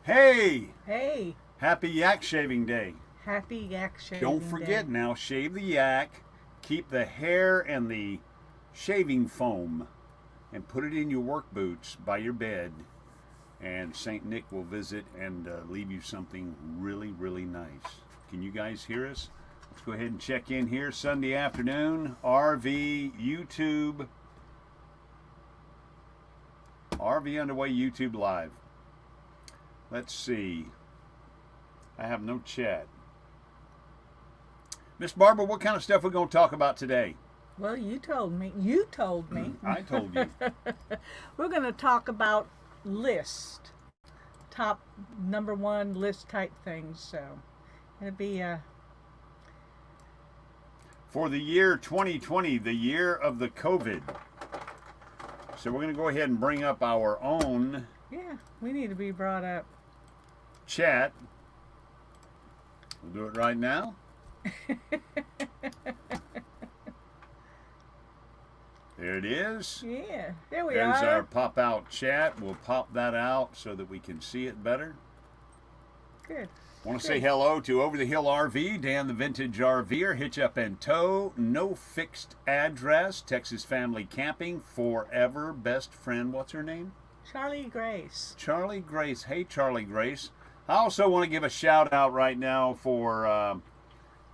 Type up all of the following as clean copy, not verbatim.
Hey! Hey, Happy Yak Shaving Day. happy Yak Shaving Don't forget Day. now, shave the yak, keep the hair and the shaving foam, and put it in your work boots by your bed. And St. Nick will visit and leave you something really, really nice. Can you guys hear us? Let's go ahead and check in here. Sunday afternoon, RVUTUBE. RV Underway YouTube Live. Let's see. I have no chat. Miss Barbara, what kind of stuff we're going to talk about today? Well, you told me. You told me. I told you. We're going to talk about list. Top #1 list type things. So it'll be For the year 2020, the year of the COVID. So we're going to go ahead and bring up our own yeah, we need to be brought up. chat. We'll do it right now. There it is. Yeah, there we There's are. our pop-out chat. We'll pop that out so that we can see it better. Good. Want to say hello to Over the Hill RV, Dan the Vintage RVer, Hitch Up and Tow, no fixed address, Texas Family Camping, forever best friend. What's her name? Charlie Grace. Charlie Grace. Hey, Charlie Grace. I also want to give a shout out right now for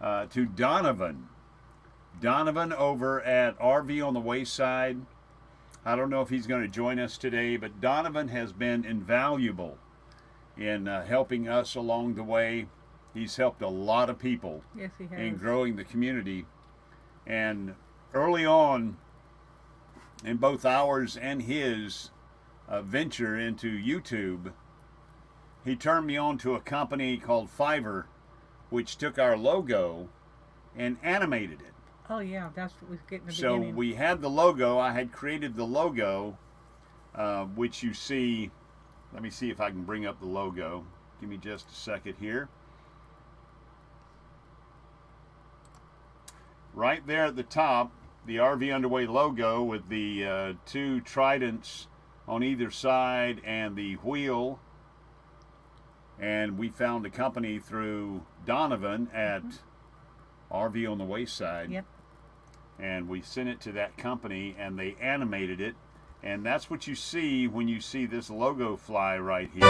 to Donovan. Donovan over at RV on the Wayside. I don't know if he's going to join us today, but Donovan has been invaluable in helping us along the way. He's helped a lot of people Yes, he has. in growing the community. And early on, in both ours and his venture into YouTube, he turned me on to a company called Fiverr, which took our logo and animated it. Oh yeah, that's what we get in the So beginning. we had the logo. I had created the logo, which you see. Let me see if I can bring up the logo. Give me just a second here. Right there at the top, the RV Underway logo with the two tridents on either side and the wheel. And we found a company through Donovan at RV on the Wayside. Yep. And we sent it to that company and they animated it. And that's what you see when you see this logo fly right here.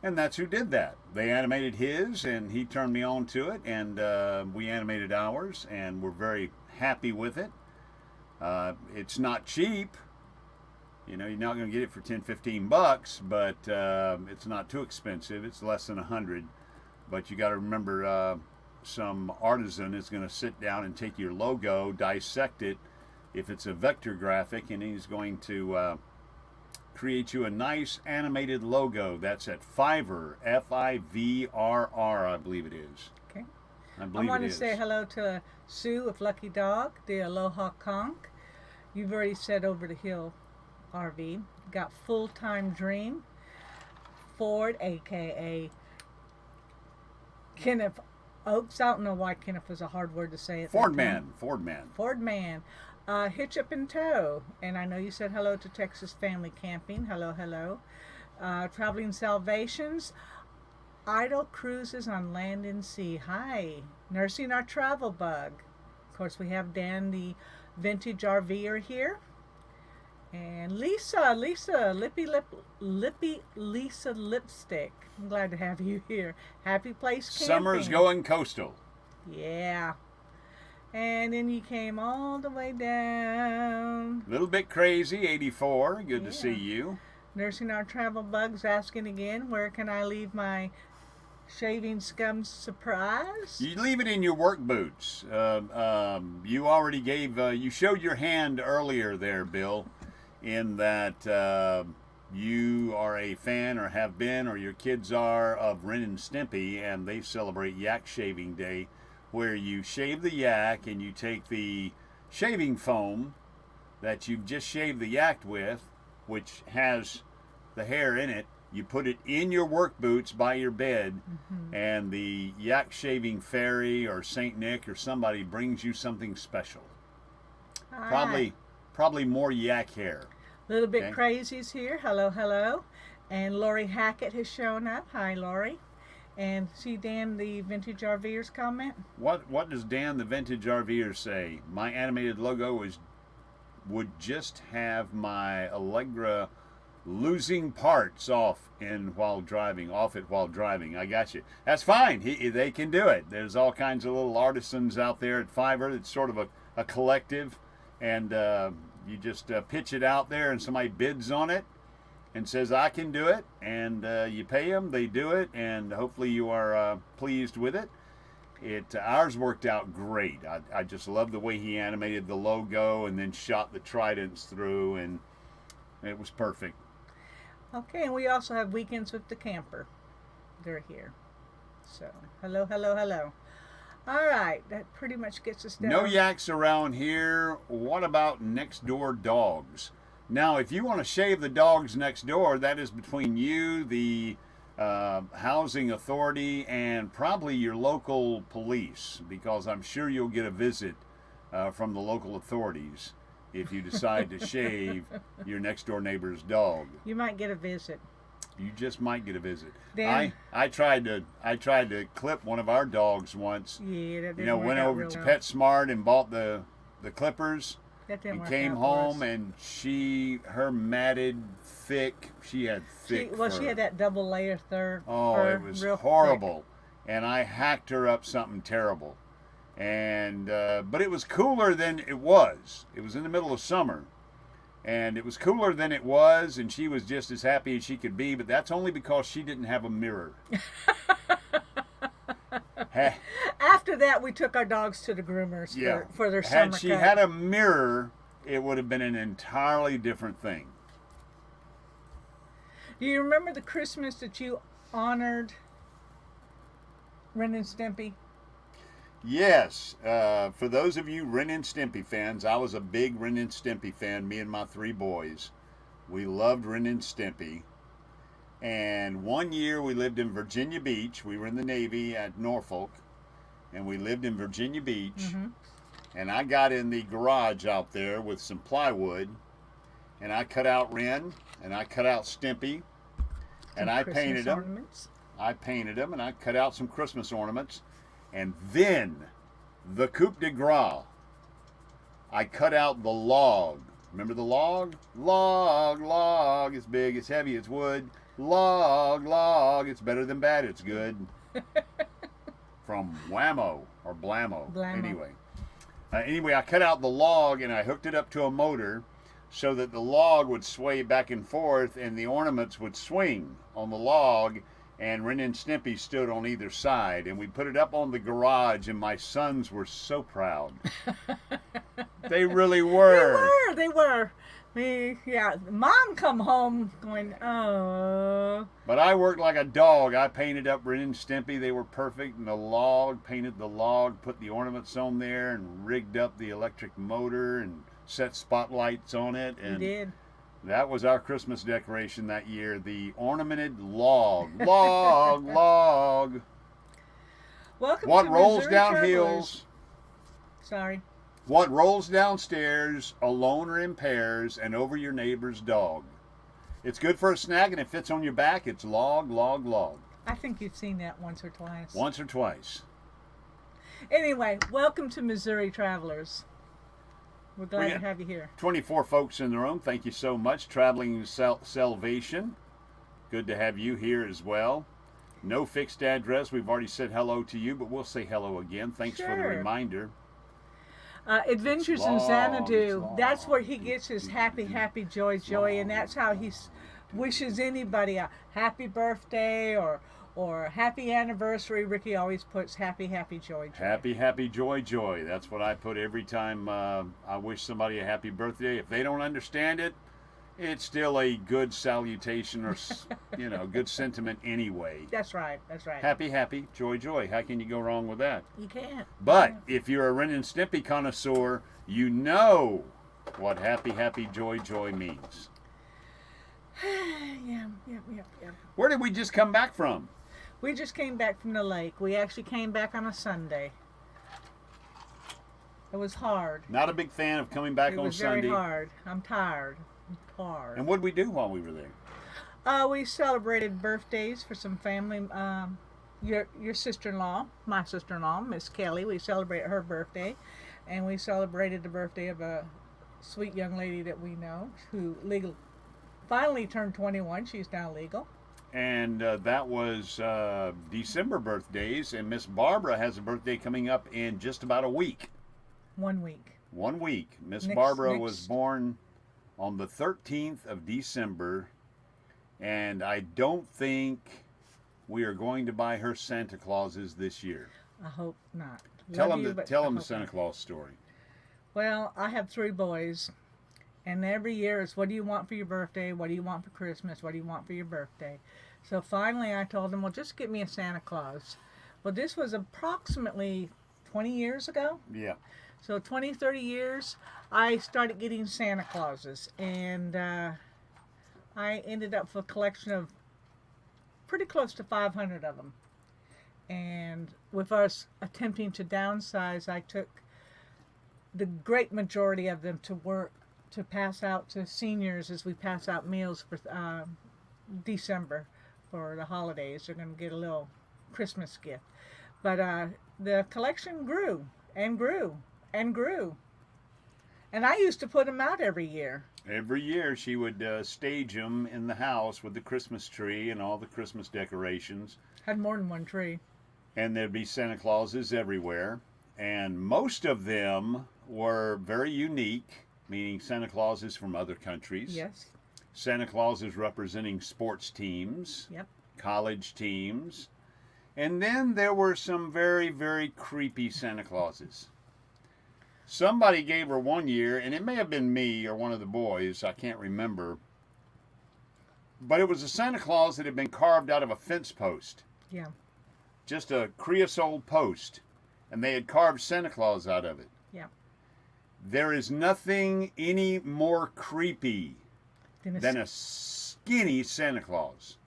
And that's who did that. They animated his and he turned me on to it, and we animated ours, and we're very happy with it. It's not cheap. You know, you're not going to get it for 10, 15 bucks, but it's not too expensive. It's less than 100. But you got to remember, some artisan is going to sit down and take your logo, dissect it, if it's a vector graphic, and he's going to create you a nice animated logo. That's at Fiverr, Fivrr, I believe it is. Okay. I I want to say hello to Sue of Lucky Dog, the Aloha Conch. You've already said Over the Hill RV. Got Full-Time Dream. Ford, aka Kenneth Oaks. I don't know why Kenneth was a hard word to say. Ford Man. Ford Man. Ford Man. Hitch Up and Tow. And I know you said hello to Texas Family Camping. Hello, hello. Traveling Salvations. Idle Cruises on Land and Sea. Hi. Nursing Our Travel Bug. Of course, we have Dan, the Vintage RVer here. And Lisa, Lippy Lisa Lipstick. I'm glad to have you here. Happy Place Camping. Summer's going coastal. Yeah. And then you came all the way down. A little bit crazy, 84. Good to see Yeah. you. Nursing Our Travel Bugs asking again, where can I leave my shaving scum surprise? You leave it in your work boots. You already gave, you showed your hand earlier there, Bill, in that you are a fan or have been, or your kids are, of Ren and Stimpy, and they celebrate Yak Shaving Day, where you shave the yak and you take the shaving foam that you've just shaved the yak with, which has the hair in it, You put it in your work boots by your bed, and the Yak Shaving fairy or Saint Nick or somebody brings you something special. All Probably, right. probably more yak hair. Little Bit Okay. Crazy's here. Hello, hello. And Lori Hackett has shown up. Hi, Lori. And see Dan, the Vintage RVers comment? What does Dan the Vintage RVer say? My animated logo would just have my Allegra losing parts off it while driving. I got you. That's fine. They can do it. There's all kinds of little artisans out there at Fiverr. It's sort of a collective, and you just pitch it out there, and somebody bids on it and says, I can do it, and you pay them, they do it, and hopefully you are pleased with it. Ours worked out great. I just love the way he animated the logo and then shot the tridents through, and it was perfect. Okay, and we also have Weekends with the Camper. They're here. So, hello, hello, hello. All right, that pretty much gets us down. No yaks around here. What about next door dogs? Now, if you want to shave the dogs next door, that is between you, the housing authority, and probably your local police, because I'm sure you'll get a visit from the local authorities if you decide to shave your next door neighbor's dog. You might get a visit. You just might get a visit. Dan? I tried to clip one of our dogs once. Yeah, that didn't You know, work went out over real to well. PetSmart and bought the clippers. That didn't And work came out for home us. and her matted thick. She had thick She fur. had that double layer fur. Oh, it was real horrible. And I hacked her up something terrible. And but it was cooler than it was. It was in the middle of summer, and it was cooler than it was, and she was just as happy as she could be. But that's only because she didn't have a mirror. Thick. After that, we took our dogs to the groomers for their summer Had she cut. had a mirror, it would have been an entirely different thing. Do you remember the Christmas that you honored Ren and Stimpy? Yes, for those of you Ren and Stimpy fans, I was a big Ren and Stimpy fan, me and my 3 boys. We loved Ren and Stimpy. And one year we lived in Virginia Beach. We were in the Navy at Norfolk, and we lived in Virginia Beach. And I got in the garage out there with some plywood, and I cut out Ren, and I cut out Stimpy, and I painted them. Ornaments. I painted them, and I cut out some Christmas ornaments. And then, the coup de grace, I cut out the log. Remember the log? Log, it's big, it's heavy, it's wood. Log, it's better than bad, it's good. From Whammo, or Blammo. Blammo. Anyway, I cut out the log, and I hooked it up to a motor so that the log would sway back and forth, and the ornaments would swing on the log, and Ren and Stimpy stood on either side, and we put it up on the garage, and my sons were so proud. They really were. They were. Mom come home going, oh. But I worked like a dog. I painted up Ren and Stimpy. They were perfect. And the log, painted the log, put the ornaments on there, and rigged up the electric motor, and set spotlights on it. You And did. that was our Christmas decoration that year. The ornamented log. Log. Welcome What to rolls Missouri down Travelers. hills. Sorry. What rolls downstairs, alone or in pairs, and over your neighbor's dog. It's good for a snack, and it fits on your back. It's log. I think you've seen that once or twice. Once or twice. Anyway, welcome to Missouri Travelers. We're glad We to got have you here. 24 folks in the room. Thank you so much. Traveling Salvation. Good to have you here as well. No fixed address. We've already said hello to you, but we'll say hello again. Thanks for the Sure. reminder. Adventures in long, Xanadu. it's That's long. where he gets his happy, joy, and that's how he wishes anybody a happy birthday or happy anniversary. Ricky always puts happy, joy. Happy, joy. That's what I put every time I wish somebody a happy birthday. If they don't understand it, it's still a good salutation or, good sentiment anyway. That's right. Happy, joy. How can you go wrong with that? You can't. But if you're a Ren and Stimpy connoisseur, you know what happy, joy means. Yeah. Where did we just come back from? We just came back from the lake. We actually came back on a Sunday. It was hard. Not a big fan of coming back It on was Sunday. very hard. I'm tired. And what did we do while we were there? We celebrated birthdays for some family. Your sister-in-law, my sister-in-law, Miss Kelly. We celebrated her birthday, and we celebrated the birthday of a sweet young lady that we know who finally turned 21. She's now legal. And that was December birthdays, and Miss Barbara has a birthday coming up in just about a week. 1 week. 1 week. Miss Barbara was born on the 13th of December, and I don't think we are going to buy her Santa Clauses this year. I hope not. Tell them the Santa Claus story. Well, I have 3 boys, and every year it's, what do you want for your birthday? What do you want for Christmas? What do you want for your birthday? So finally I told them, well, just get me a Santa Claus. Well, this was approximately 20 years ago. Yeah. So 20, 30 years, I started getting Santa Clauses, and I ended up with a collection of pretty close to 500 of them. And with us attempting to downsize, I took the great majority of them to work to pass out to seniors as we pass out meals for December for the holidays. They're going to get a little Christmas gift. But the collection grew and grew and grew. And I used to put them out every year. Every year she would stage them in the house with the Christmas tree and all the Christmas decorations. Had more than one tree. And there'd be Santa Clauses everywhere. And most of them were very unique, meaning Santa Clauses from other countries. Yes. Santa Clauses representing sports teams. Yep. College teams. And then there were some very, very creepy Santa Clauses. Somebody gave her one year, and it may have been me or one of the boys, I can't remember, but it was a Santa Claus that had been carved out of a fence post. Yeah. Just a creosote post, and they had carved Santa Claus out of it. Yeah. There is nothing any more creepy than a skinny Santa Claus.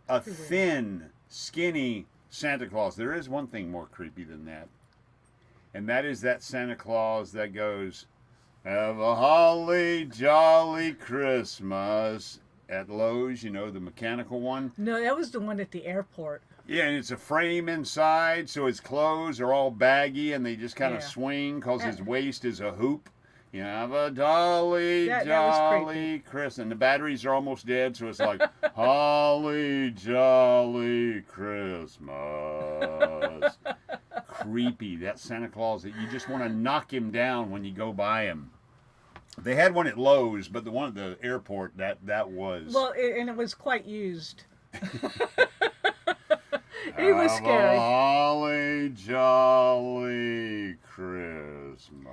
A thin, skinny Santa Claus. There is one thing more creepy than that. And that is that Santa Claus that goes, "Have a holly jolly Christmas," at Lowe's, you know, the mechanical one. No, that was the one at the airport. Yeah, and it's a frame inside, so his clothes are all baggy and they just kind of swing because his waist is a hoop. You know, have a jolly jolly Christmas. And the batteries are almost dead, so it's like, holly jolly Christmas. Creepy, that Santa Claus that you just want to knock him down when you go by him. They had one at Lowe's, but the one at the airport, that was... Well, and it was quite used. It was scary. Holly jolly Christmas.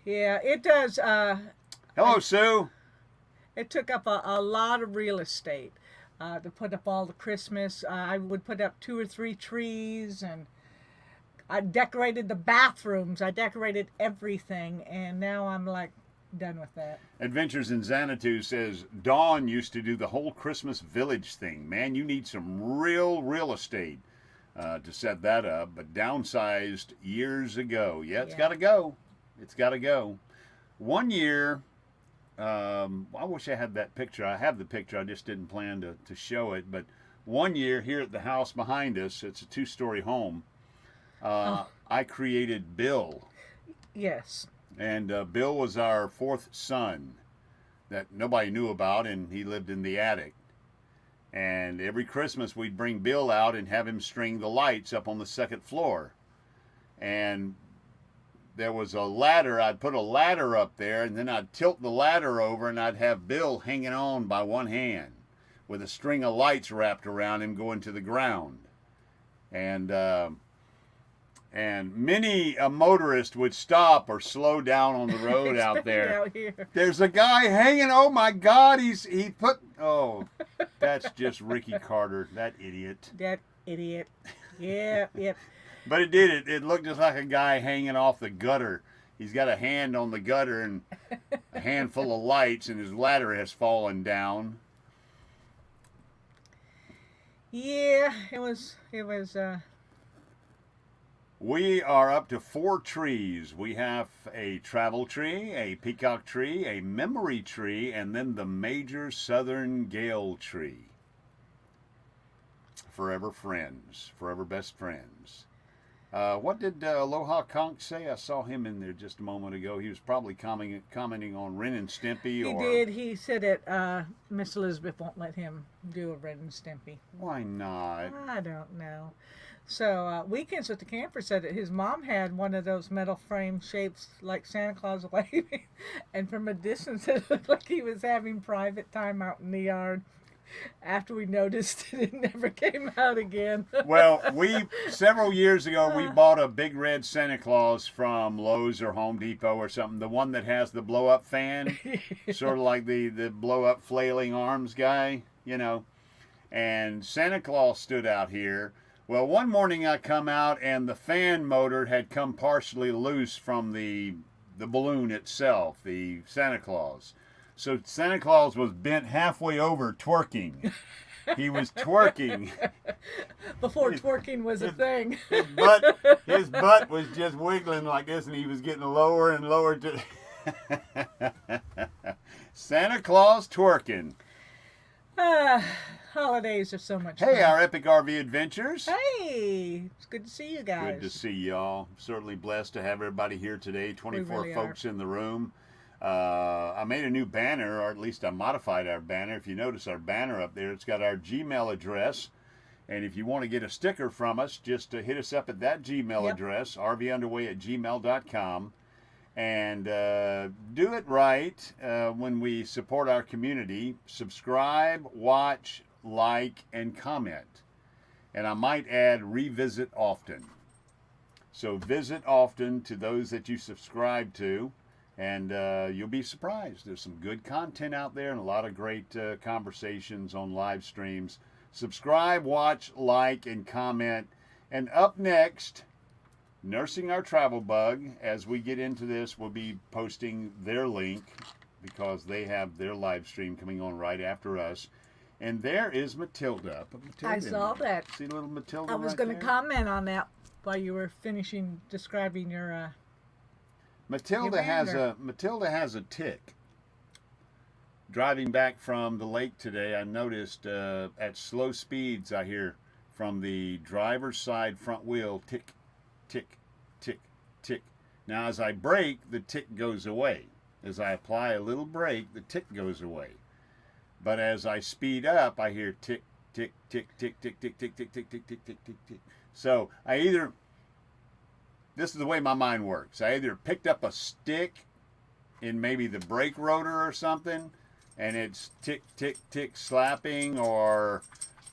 Yeah, it does. Hello, Sue. It took up a lot of real estate to put up all the Christmas. I would put up 2 or 3 trees, and I decorated the bathrooms. I decorated everything, and now I'm like done with that. Adventures in Xanadu says, Dawn used to do the whole Christmas village thing. Man, you need some real estate to set that up, but downsized years ago. Yeah, it's got to go. It's got to go. One year, I wish I had that picture. I have the picture. I just didn't plan to show it. But one year here at the house behind us, it's a 2-story home, I created Bill. Yes. And Bill was our 4th son that nobody knew about, and he lived in the attic. And every Christmas we'd bring Bill out and have him string the lights up on the 2nd floor. And there was a ladder. I'd put a ladder up there, and then I'd tilt the ladder over, and I'd have Bill hanging on by one hand with a string of lights wrapped around him going to the ground. And many a motorist would stop or slow down on the road out there. Out here. There's a guy hanging. Oh my God! That's just Ricky Carter, that idiot. That idiot. Yeah, yep. But it did. It looked just like a guy hanging off the gutter. He's got a hand on the gutter, and a handful of lights, and his ladder has fallen down. Yeah, it was. We are up to 4 trees. We have a travel tree, a peacock tree, a memory tree, and then the major southern gale tree. Forever friends, forever best friends. What did Aloha Conk say? I saw him in there just a moment ago. He was probably commenting on Ren and Stimpy. He did. He said that Miss Elizabeth won't let him do a Ren and Stimpy. Why not? I don't know. So Weekends with the Camper said that his mom had one of those metal frame shapes like Santa Claus waving, and from a distance it looked like he was having private time out in the yard. After we noticed it never came out again. Well, several years ago, we bought a big red Santa Claus from Lowe's or Home Depot or something. The one that has the blow-up fan, sort of like the blow-up flailing arms guy, you know. And Santa Claus stood out here. Well, one morning I come out and the fan motor had come partially loose from the balloon itself, the Santa Claus. So Santa Claus was bent halfway over twerking. He was twerking. Before twerking was a thing. His butt was just wiggling like this, and he was getting lower and lower to Santa Claus twerking. Holidays are so much Hey, fun. our Epic RV Adventures. Hey, it's good to see you guys. Good to see y'all. Certainly blessed to have everybody here today. 24 really folks in the room. I made a new banner, or at least I modified our banner. If you notice our banner up there, it's got our Gmail address. And if you want to get a sticker from us, just hit us up at that Gmail address, rvunderway@gmail.com. And do it right when we support our community. Subscribe, watch, like, and comment. And I might add revisit often. So visit often to those that you subscribe to. And you'll be surprised. There's some good content out there and a lot of great conversations on live streams. Subscribe, watch, like, and comment. And up next, Nursing Our Travel Bug. As we get into this, we'll be posting their link because they have their live stream coming on right after us. And there is Matilda. Put Matilda I saw in there. that. See little Matilda I was right going there? to comment on that while you were finishing describing your... Matilda has a tick. Driving back from the lake today, I noticed at slow speeds I hear from the driver's side front wheel tick, tick, tick, tick. Now as I brake, the tick goes away. As I apply a little brake, the tick goes away. But as I speed up, I hear tick, tick, tick, tick, tick, tick, tick, tick, tick, tick, tick, tick, tick, tick. So this is the way my mind works. I either picked up a stick in maybe the brake rotor or something, and it's tick, tick, tick slapping, or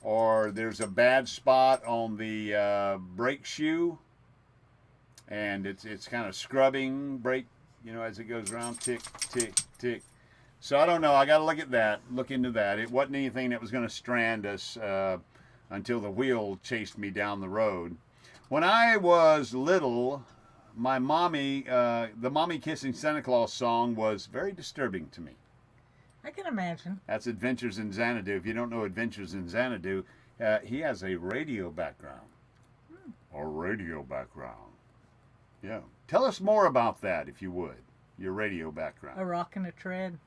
there's a bad spot on the brake shoe, and it's kind of scrubbing brake, as it goes around, tick, tick, tick. So I don't know. I got to look into that. It wasn't anything that was going to strand us until the wheel chased me down the road. When I was little, my mommy, the Mommy Kissing Santa Claus song was very disturbing to me. I can imagine. That's Adventures in Xanadu. If you don't know Adventures in Xanadu, he has a radio background. A radio background. Yeah. Tell us more about that, if you would. Your radio background. A rock and a tread.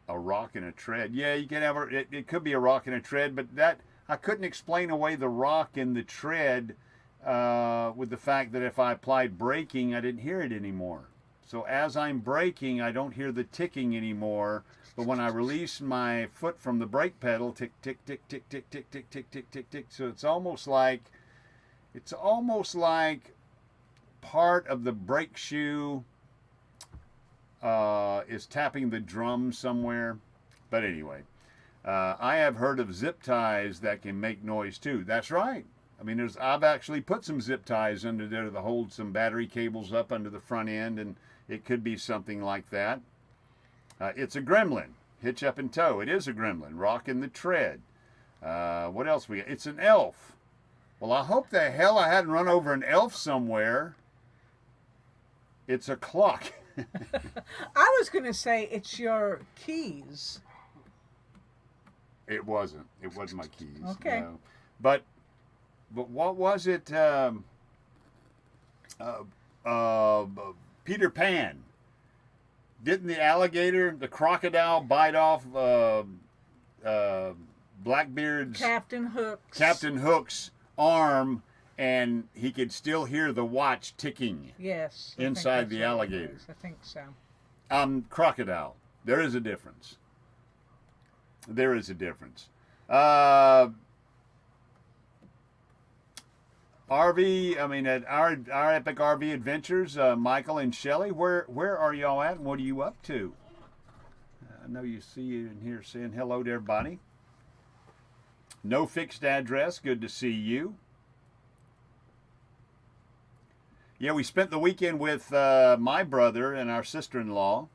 A rock and a tread. Yeah, you can have it could be a rock and a tread, but that I couldn't explain away the rock and the tread with the fact that if I applied braking, I didn't hear it anymore. So as I'm braking, I don't hear the ticking anymore. But when I release my foot from the brake pedal, tick, tick, tick, tick, tick, tick, tick, tick, tick, tick, tick. So it's almost like part of the brake shoe is tapping the drum somewhere. But anyway. I have heard of zip ties that can make noise too. That's right. I mean, I've actually put some zip ties under there to hold some battery cables up under the front end, and it could be something like that. It's a gremlin. Hitch up and tow. It is a gremlin. Rocking the tread. What else we got? It's an elf. Well, I hope the hell I hadn't run over an elf somewhere. It's a clock. I was going to say it's your keys. It wasn't. It wasn't my keys. Okay. No. But what was it? Peter Pan. Didn't the alligator, the crocodile, bite off Blackbeard's Captain Hook's arm, and he could still hear the watch ticking? Yes. Inside the alligator. I think so. Crocodile. There is a difference. There is a difference. At our Epic RV Adventures, Michael and Shelley, where are y'all at and what are you up to? I know you see you in here saying hello to everybody. No fixed address, good to see you. Yeah, we spent the weekend with my brother and our sister-in-law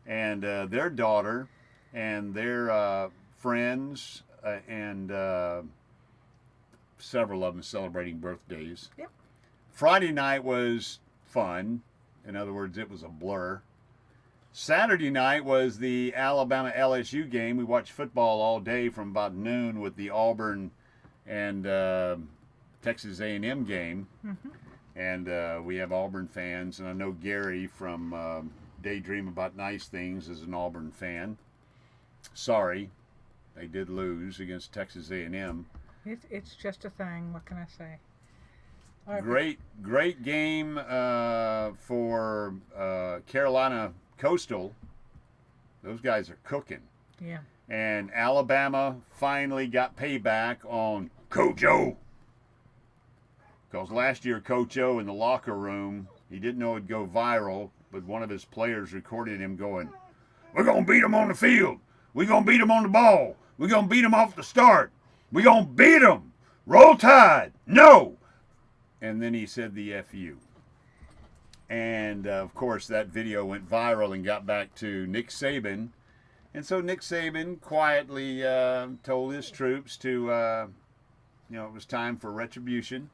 and their daughter and their friends and several of them celebrating birthdays. Yep. Friday night was fun. In other words, it was a blur. Saturday night was the Alabama LSU game. We watched football all day from about noon with the Auburn and Texas A&M game. Mm-hmm. And we have Auburn fans, and I know Gary from Daydream About Nice Things is an Auburn fan. Sorry, they did lose against Texas A&M. It's just a thing. What can I say? Great game for Carolina Coastal. Those guys are cooking. Yeah. And Alabama finally got payback on Coach O. Because last year, Coach O in the locker room, he didn't know it'd go viral, but one of his players recorded him going, "We're going to beat them on the field. We're going to beat them on the ball. We're going to beat them off the start. We're going to beat them. Roll Tide. No." And then he said the FU. And, of course, that video went viral and got back to Nick Saban. And so Nick Saban quietly told his troops to, it was time for retribution.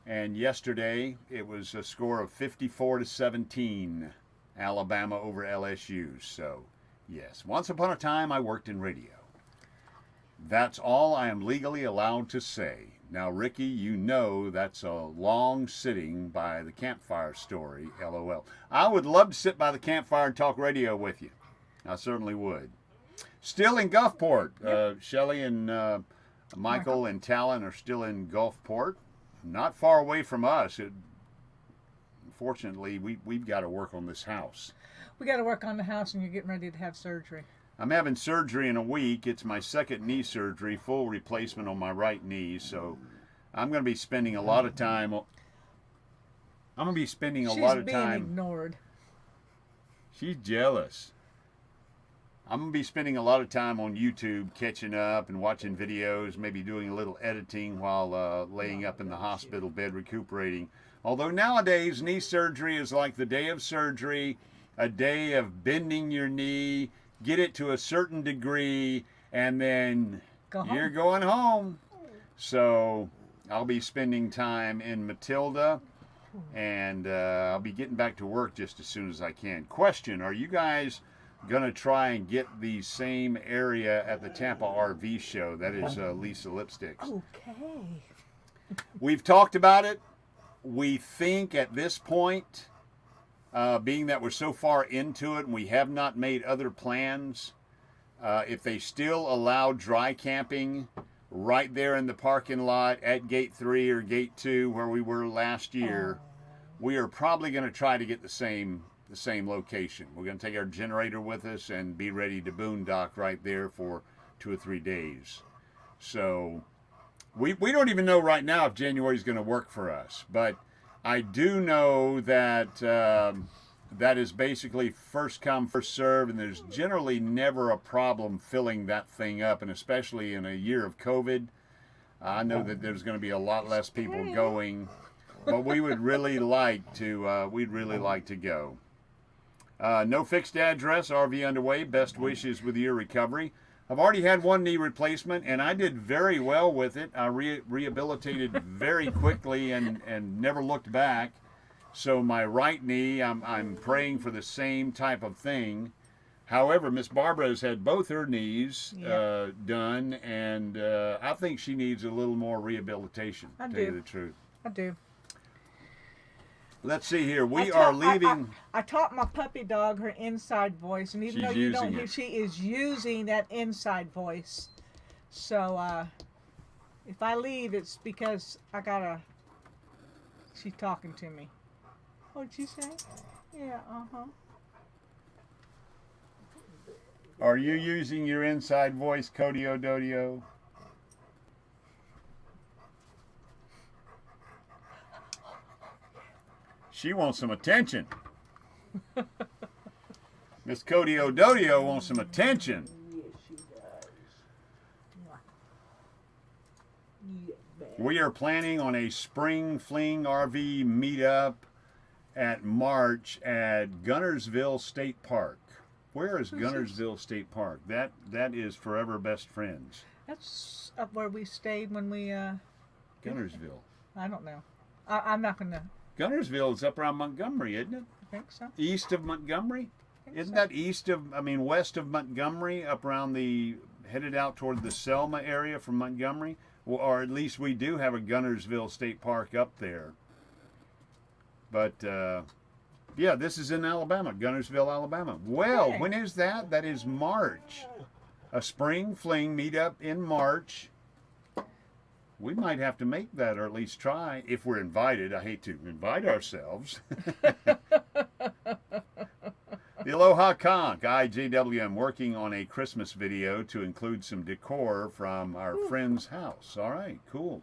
And yesterday, it was a score of 54-17, Alabama over LSU. So, yes, once upon a time, I worked in radio. That's all I am legally allowed to say. Now, Ricky, you know that's a long sitting by the campfire story, LOL. I would love to sit by the campfire and talk radio with you. I certainly would. Still in Gulfport. Yep. Shelley and Michael and Talon are still in Gulfport. Not far away from us. Unfortunately, we've got to work on this house. We got to work on the house, and you're getting ready to have surgery. I'm having surgery in a week. It's my second knee surgery, full replacement on my right knee. So I'm going to be spending a lot of time. She's being ignored. She's jealous. I'm going to be spending a lot of time on YouTube catching up and watching videos, maybe doing a little editing while laying up in the hospital bed recuperating. Although nowadays, knee surgery is like the day of surgery, a day of bending your knee, get it to a certain degree, and then you're going home. So I'll be spending time in Matilda, and I'll be getting back to work just as soon as I can. Question, are you guys going to try and get the same area at the Tampa RV Show? That is Lisa Lipsticks. Okay. We've talked about it. We think at this point, being that we're so far into it and we have not made other plans, if they still allow dry camping right there in the parking lot at Gate 3 or Gate 2 where we were last year, we are probably going to try to get the same location. We're going to take our generator with us and be ready to boondock right there for 2 or 3 days. So we don't even know right now if January is going to work for us, but I do know that that is basically first come, first serve, and there's generally never a problem filling that thing up, and especially in a year of COVID, I know that there's going to be a lot less people going, but we would really like to. We'd really like to go. No fixed address, RV underway. Best wishes with your recovery. I've already had one knee replacement, and I did very well with it. I rehabilitated very quickly and never looked back. So my right knee, I'm praying for the same type of thing. However, Miss Barbara has had both her knees done, and I think she needs a little more rehabilitation, to tell you the truth. I do. Let's see here. We are leaving. I taught my puppy dog her inside voice, and even though you don't hear, it. she is using that inside voice. So if I leave, it's because she's talking to me. What'd you say? Yeah, uh-huh. Are you using your inside voice, Cody O'Dodio? She wants some attention. Miss Cody O'Dodio wants some attention. Yes, she does. We are planning on a spring Fling RV meetup at March at Guntersville State Park. Where is Guntersville State Park? That is Forever Best Friends. That's up where we stayed when we Guntersville. I don't know. I'm not gonna. Guntersville is up around Montgomery, isn't it? I think so. East of Montgomery? Isn't that west of Montgomery, up around headed out toward the Selma area from Montgomery? Or at least we do have a Guntersville State Park up there. But, yeah, this is in Alabama, Guntersville, Alabama. Well, when is that? That is March. A spring Fling meetup in March. We might have to make that, or at least try, if we're invited. I hate to invite ourselves. The Aloha Conch, IJWM, working on a Christmas video to include some decor from our friend's house. All right, cool.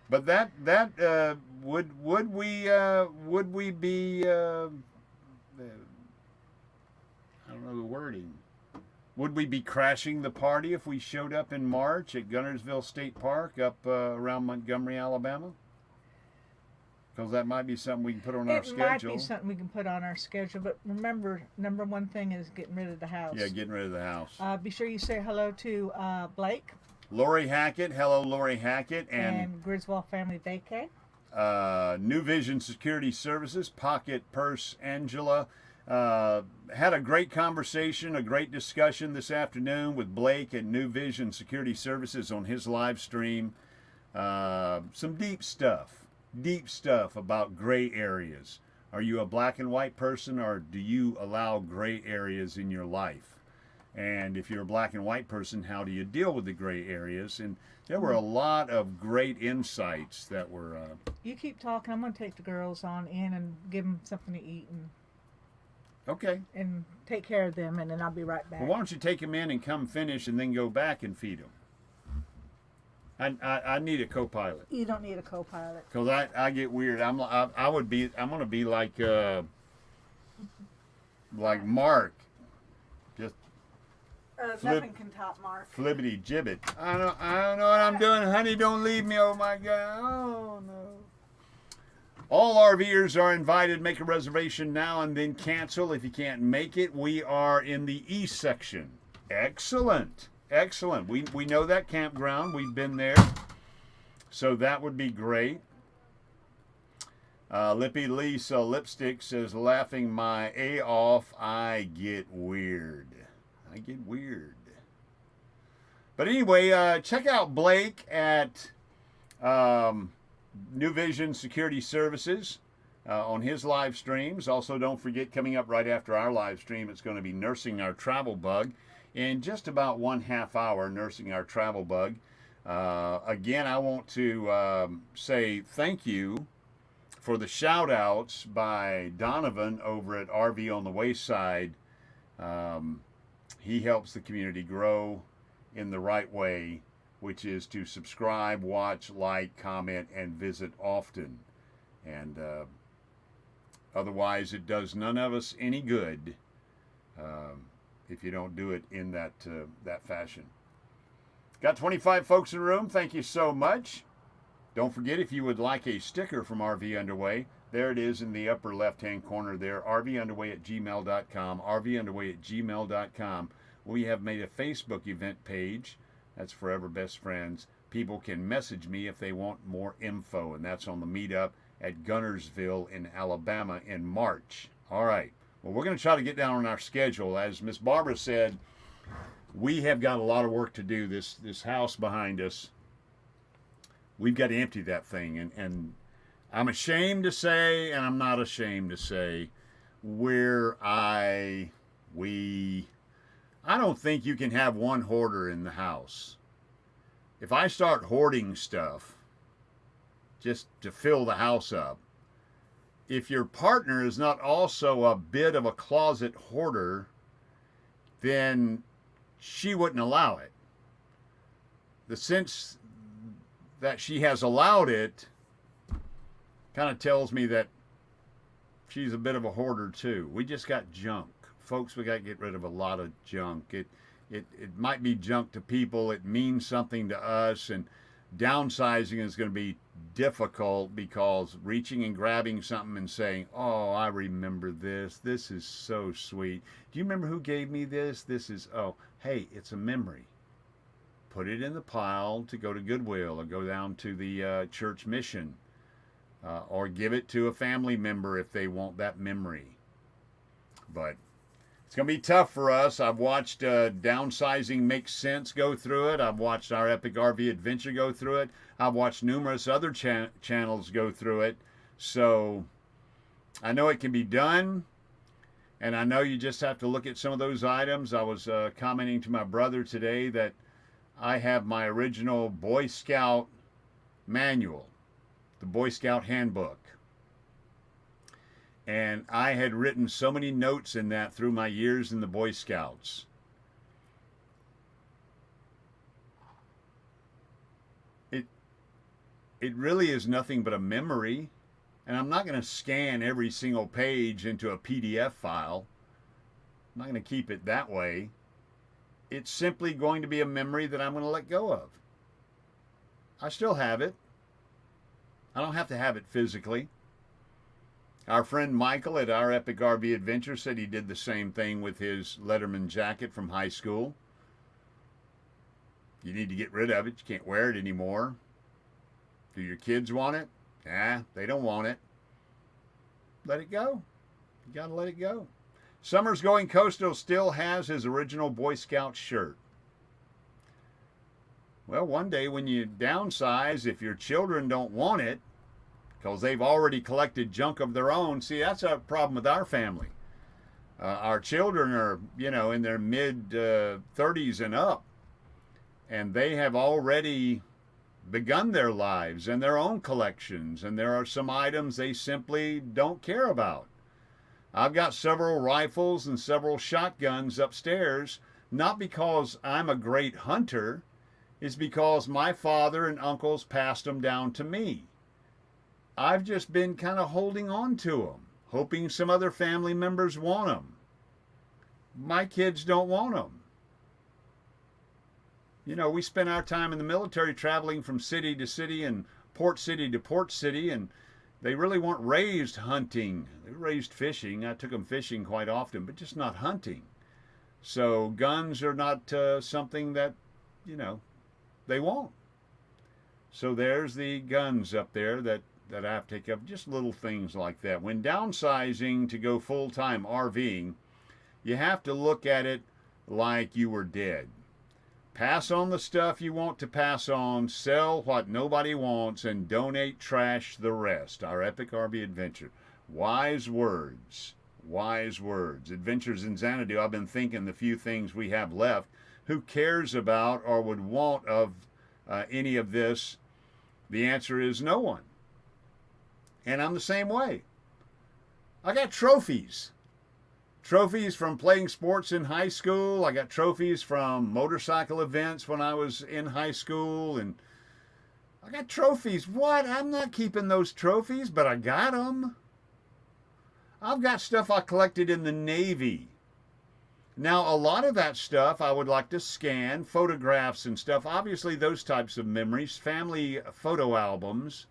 But would we be I don't know the wording. Would we be crashing the party if we showed up in March at Guntersville State Park up around Montgomery, Alabama? Because that might be something we can put on our schedule. It might be something we can put on our schedule, but remember, number one thing is getting rid of the house. Yeah, getting rid of the house. Be sure you say hello to Blake. Lori Hackett. Hello, Lori Hackett. And Griswold Family Vacay. New Vision Security Services, Pocket Purse Angela. Had a great conversation, a great discussion this afternoon with Blake at New Vision Security Services on his live stream. Some deep stuff about gray areas. Are you a black and white person, or do you allow gray areas in your life? And if you're a black and white person, how do you deal with the gray areas? And there were a lot of great insights that were... You keep talking. I'm going to take the girls on in and give them something to eat and... Okay. And take care of them, and then I'll be right back. Well, why don't you take them in and come finish and then go back and feed them? I need a co-pilot. You don't need a co-pilot. Because I get weird. I'm going to be like Mark. Just nothing can top Mark. Flippity gibbet. I don't know what I'm doing. Honey, don't leave me. Oh, my God. Oh, no. All RVers are invited. Make a reservation now and then cancel if you can't make it. We are in the East section. Excellent. Excellent. We know that campground. We've been there. So that would be great. Lippy Lisa Lipstick says, laughing my A off, I get weird. I get weird. But anyway, check out Blake at New Vision Security Services on his live streams. Also, don't forget, coming up right after our live stream, it's going to be Nursing Our Travel Bug. In just about 1/2 hour, Nursing Our Travel Bug. Again, I want to say thank you for the shout outs by Donovan over at RV on the Wayside. He helps the community grow in the right way, which is to subscribe, watch, like, comment, and visit often. And otherwise, it does none of us any good if you don't do it in that fashion. Got 25 folks in the room. Thank you so much. Don't forget, if you would like a sticker from RV Underway, there it is in the upper left-hand corner there, rvunderway@gmail.com, rvunderway@gmail.com. We have made a Facebook event page. That's Forever Best Friends. People can message me if they want more info, and that's on the Meetup at Gunnersville in Alabama in March. All right. Well, we're going to try to get down on our schedule. As Miss Barbara said, we have got a lot of work to do. This house behind us, we've got to empty that thing. And I'm ashamed to say, and I'm not ashamed to say, I don't think you can have one hoarder in the house. If I start hoarding stuff just to fill the house up, if your partner is not also a bit of a closet hoarder, then she wouldn't allow it. The sense that she has allowed it kind of tells me that she's a bit of a hoarder too. We just got junk. Folks, we got to get rid of a lot of junk. It might be junk to people. It means something to us. And downsizing is going to be difficult because reaching and grabbing something and saying, oh, I remember this. This is so sweet. Do you remember who gave me this? This is, oh, hey, it's a memory. Put it in the pile to go to Goodwill or go down to the church mission or give it to a family member if they want that memory. But it's going to be tough for us. I've watched Downsizing Makes Sense go through it. I've watched our Epic RV Adventure go through it. I've watched numerous other channels go through it. So I know it can be done. And I know you just have to look at some of those items. I was commenting to my brother today that I have my original Boy Scout manual, the Boy Scout handbook. And I had written so many notes in that through my years in the Boy Scouts. It really is nothing but a memory. And I'm not going to scan every single page into a PDF file. I'm not going to keep it that way. It's simply going to be a memory that I'm going to let go of. I still have it. I don't have to have it physically. Our friend Michael at our Epic RV Adventure said he did the same thing with his Letterman jacket from high school. You need to get rid of it. You can't wear it anymore. Do your kids want it? They don't want it. Let it go. You got to let it go. Summer's Going Coastal still has his original Boy Scout shirt. Well, one day when you downsize, if your children don't want it, because they've already collected junk of their own. See, that's a problem with our family. Our children are, in their mid-30s and up, and they have already begun their lives and their own collections, and there are some items they simply don't care about. I've got several rifles and several shotguns upstairs, not because I'm a great hunter, it's because my father and uncles passed them down to me. I've just been kind of holding on to them, hoping some other family members want them. My kids don't want them. We spent our time in the military traveling from city to city and port city to port city, and they really weren't raised hunting. They were raised fishing. I took them fishing quite often, but just not hunting. So guns are not something that, they want. So there's the guns up there that I have to take up, just little things like that. When downsizing to go full-time RVing, you have to look at it like you were dead. Pass on the stuff you want to pass on, sell what nobody wants, and donate trash the rest. Our Epic RV Adventure. Wise words. Wise words. Adventures in Xanadu. I've been thinking the few things we have left. Who cares about or would want of any of this? The answer is no one. And I'm the same way. I got trophies. Trophies from playing sports in high school. I got trophies from motorcycle events when I was in high school. And I got trophies. What? I'm not keeping those trophies, but I got them. I've got stuff I collected in the Navy. Now, a lot of that stuff I would like to scan, photographs and stuff. Obviously, those types of memories, family photo albums.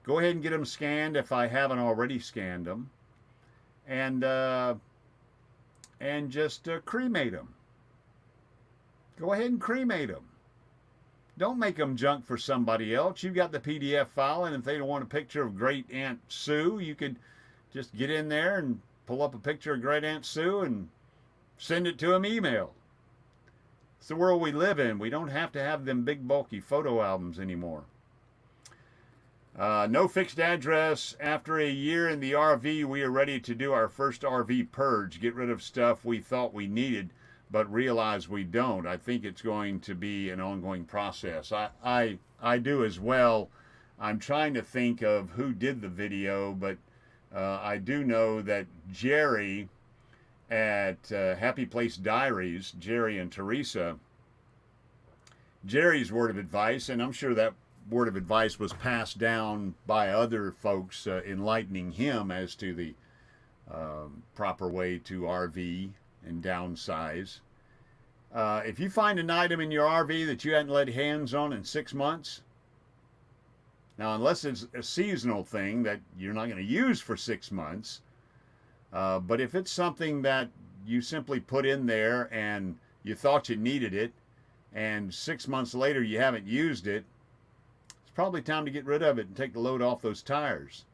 Go ahead and get them scanned if I haven't already scanned them. And just cremate them. Go ahead and cremate them. Don't make them junk for somebody else. You've got the PDF file, and if they don't want a picture of Great Aunt Sue, you could just get in there and pull up a picture of Great Aunt Sue and send it to them email. It's the world we live in. We don't have to have them big, bulky photo albums anymore. No fixed address. After a year in the RV, we are ready to do our first RV purge. Get rid of stuff we thought we needed, but realize we don't. I think it's going to be an ongoing process. I do as well. I'm trying to think of who did the video, but I do know that Jerry at Happy Place Diaries, Jerry and Teresa, Jerry's word of advice, and I'm sure that word of advice was passed down by other folks enlightening him as to the proper way to RV and downsize. If you find an item in your RV that you hadn't laid hands on in 6 months, now unless it's a seasonal thing that you're not going to use for 6 months, but if it's something that you simply put in there and you thought you needed it, and 6 months later you haven't used it, it's probably time to get rid of it and take the load off those tires.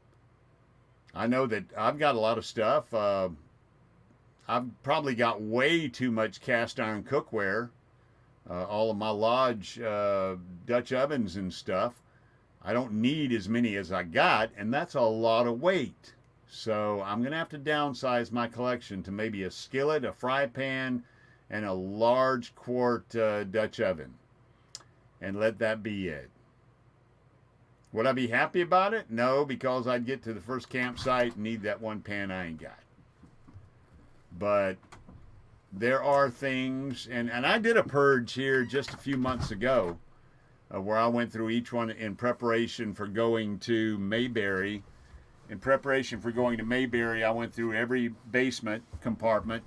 I know that I've got a lot of stuff. I've probably got way too much cast iron cookware. All of my Lodge Dutch ovens and stuff. I don't need as many as I got, and that's a lot of weight. So I'm going to have to downsize my collection to maybe a skillet, a fry pan, and a large quart Dutch oven. And let that be it. Would I be happy about it? No, because I'd get to the first campsite and need that one pan I ain't got. But there are things, and I did a purge here just a few months ago where I went through each one in preparation for going to Mayberry. In preparation for going to Mayberry, I went through every basement compartment,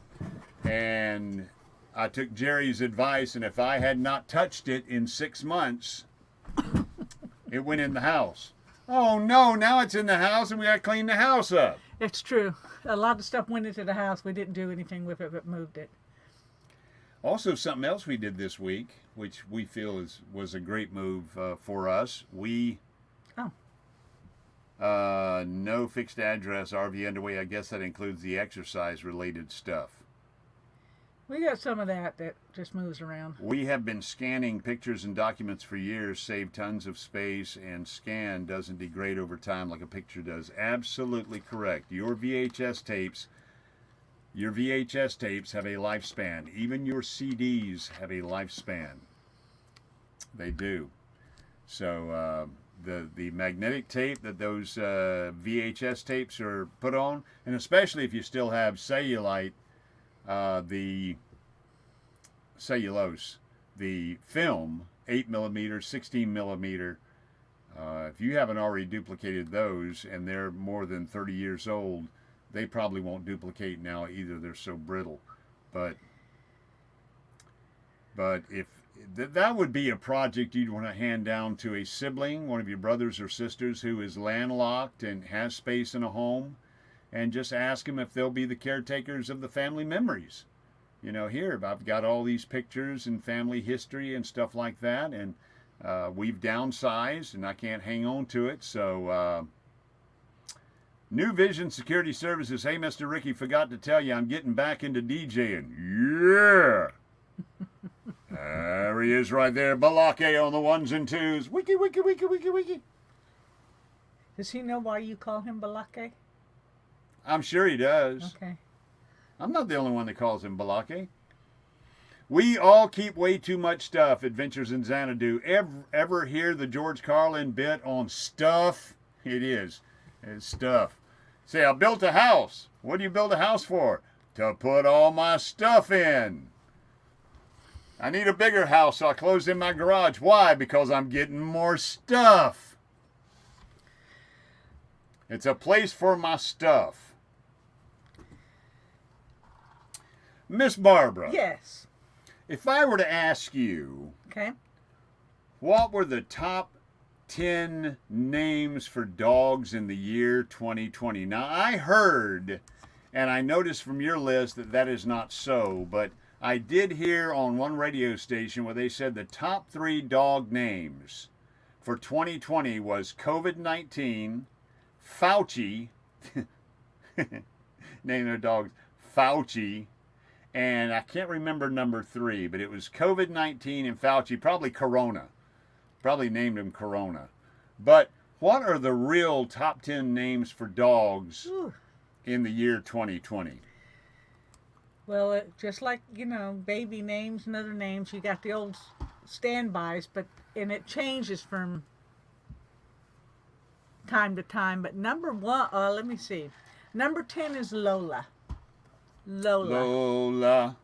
and I took Jerry's advice, and if I had not touched it in 6 months, it went in the house. Oh no, now it's in the house and we got to clean the house up. It's true. A lot of stuff went into the house. We didn't do anything with it, but moved it. Also, something else we did this week, which we feel was a great move for us. We no fixed address RV underway. I guess that includes the exercise-related stuff. We got some of that just moves around. We have been scanning pictures and documents for years, save tons of space, and scan doesn't degrade over time like a picture does. Absolutely correct. Your VHS tapes have a lifespan. Even your CDs have a lifespan. They do. So the magnetic tape that those VHS tapes are put on, and especially if you still have cellulite, the cellulose, the film, 8mm, 16mm, if you haven't already duplicated those and they're more than 30 years old, they probably won't duplicate now either. They're so brittle. But if that would be a project you'd want to hand down to a sibling, one of your brothers or sisters who is landlocked and has space in a home, and just ask them if they'll be the caretakers of the family memories. You know, here, I've got all these pictures and family history and stuff like that, and we've downsized, and I can't hang on to it. So, New Vision Security Services. Hey, Mr. Ricky, forgot to tell you, I'm getting back into DJing. Yeah! There he is right there. Balake on the ones and twos. Wiki, wiki, wiki, wiki, wiki. Does he know why you call him Balake? I'm sure he does. Okay. I'm not the only one that calls him Balake. We all keep way too much stuff, Adventures in Xanadu. Ever hear the George Carlin bit on stuff? It is. It's stuff. Say, I built a house. What do you build a house for? To put all my stuff in. I need a bigger house, so I closed in my garage. Why? Because I'm getting more stuff. It's a place for my stuff. Miss Barbara. Yes. If I were to ask you, Okay. what were the top 10 names for dogs in the year 2020? Now, I heard, and I noticed from your list that that is not so, but I did hear on one radio station where they said the top 3 dog names for 2020 was COVID-19, Fauci, name their dogs Fauci, and I can't remember number 3, but it was COVID-19 and Fauci, probably Corona. Probably named him Corona. But what are the real top 10 names for dogs in the year 2020? Well, just like, baby names and other names, you got the old standbys, and it changes from time to time. But number 1, let me see. Number 10 is Lola. Lola.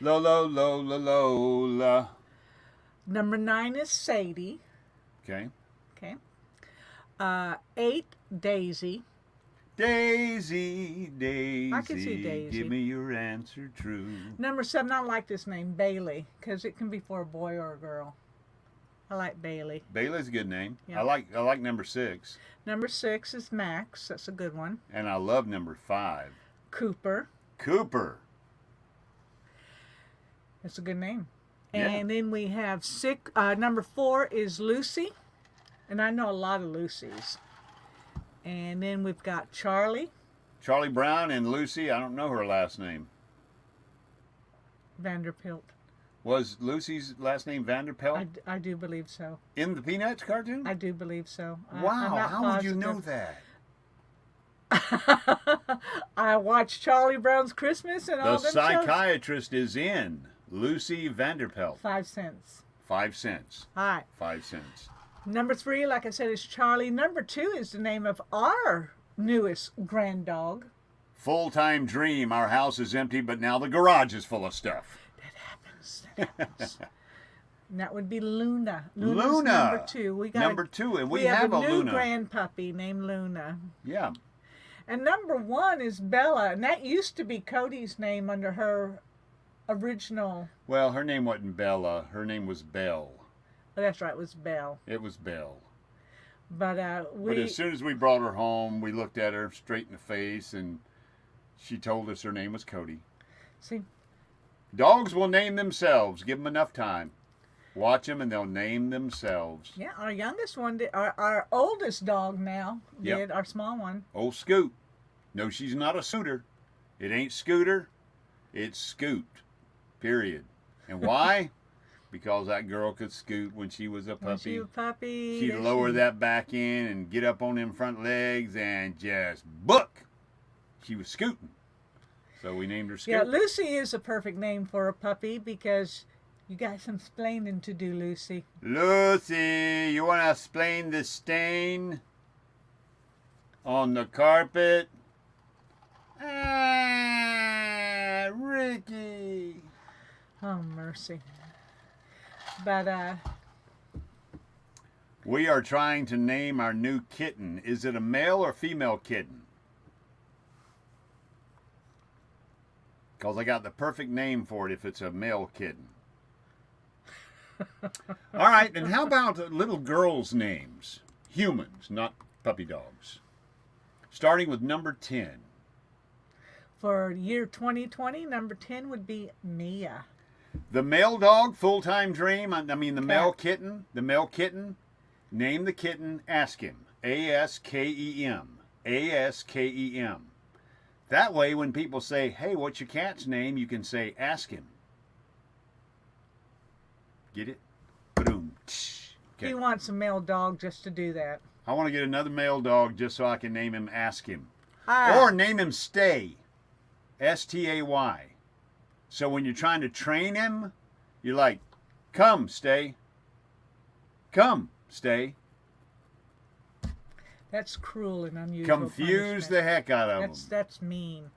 Lola. Number 9 is Sadie. Okay. 8, Daisy. Daisy. I can see Daisy. Give me your answer true. Number 7, I like this name, Bailey, because it can be for a boy or a girl. I like Bailey. Bailey's a good name. Yeah. I like number 6. Number 6 is Max. That's a good one. And I love number 5. Cooper. That's a good name. Yeah. And then we have number 4 is Lucy. And I know a lot of Lucys. And then we've got Charlie. Charlie Brown and Lucy. I don't know her last name. Vanderpilt. Was Lucy's last name Vanderpelt? I do believe so. In the Peanuts cartoon? I do believe so. Wow, how would you know that? I watched Charlie Brown's Christmas and all The them shows. psychiatrist is in Lucy Vanderpelt. 5 cents. 5 cents. All right. 5 cents. Number 3, like I said, is Charlie. Number 2 is the name of our newest grand dog. Full-time dream. Our house is empty, but now the garage is full of stuff. That happens. And that would be Luna. Luna. Number 2. We got Number 2, and we have a new Luna. grand puppy named Luna. Yeah. And number 1 is Bella, and that used to be Cody's name under her original. Well, her name wasn't Bella. Her name was Belle. Oh, that's right, it was Belle. It was Belle. But But as soon as we brought her home, we looked at her straight in the face, and she told us her name was Cody. See, dogs will name themselves. Give them enough time. Watch them, and they'll name themselves. yeah, our youngest one did. Our oldest dog now Yep. did. Our small one. Old Scoot. No, she's not a Scooter. It ain't Scooter. It's Scoot. Period. And why? Because that girl could scoot when she was a puppy. When she was a puppy. She'd lower that back in and get up on them front legs and just book. She was scooting. So we named her Scoot. Yeah, Lucy is a perfect name for a puppy because you got some splaining to do, Lucy. Lucy, you want to explain the stain on the carpet? Ah, Ricky. Oh, mercy. But, we are trying to name our new kitten. Is it a male or female kitten? Because I got the perfect name for it if it's a male kitten. All right, and how about little girls' names? Humans, not puppy dogs. Starting with number 10. for year 2020, number 10 would be Mia. The male dog, full-time dream, I mean the male Cat. kitten, name the kitten, ask him. A-S-K-E-M. A-S-K-E-M. That way, when people say, hey, what's your cat's name? You can say, ask him. Get it? Boom. He wants a male dog just to do that. I want to get another male dog just so I can name him Ask Him. Ah. Or name him Stay. S-T-A-Y. So when you're trying to train him, you're like, come, Stay. Come, Stay. That's cruel and unusual. Confuse punishment. the heck out of them. That's mean.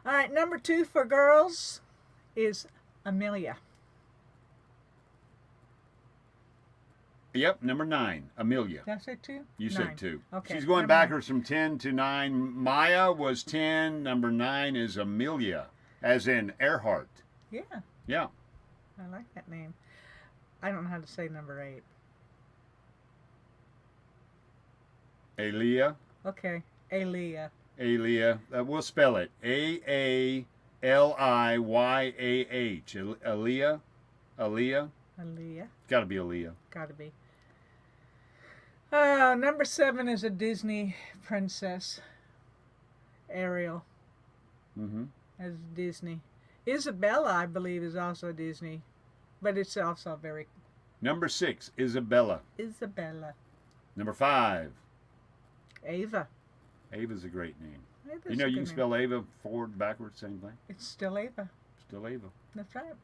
All right, number 2 for girls is Amelia. Yep, number 9, Amelia. Did I say 2? You 9. said 2. Okay. She's going never mind. backwards from 10 to 9. Maya was 10. Number 9 is Amelia, as in Earhart. Yeah, Yeah. I like that name. I don't know how to say number 8. Aaliyah. Okay, Alia. Aaliyah. We'll spell it. A-A-L-I-A. Liyaah. Aaliyah. Aaliyah. Aaliyah. Got to be Aaliyah. Gotta be. Number 7 is a Disney princess. Ariel. Mm-hmm. As Disney. Isabella, I believe, is also Disney. But it's also very... Number 6, Isabella. Isabella. Number 5, Ava. Ava's a great name. Ava's You know, a you good can spell Ava forward, backwards, same thing. It's still Ava. Still Ava. That's right.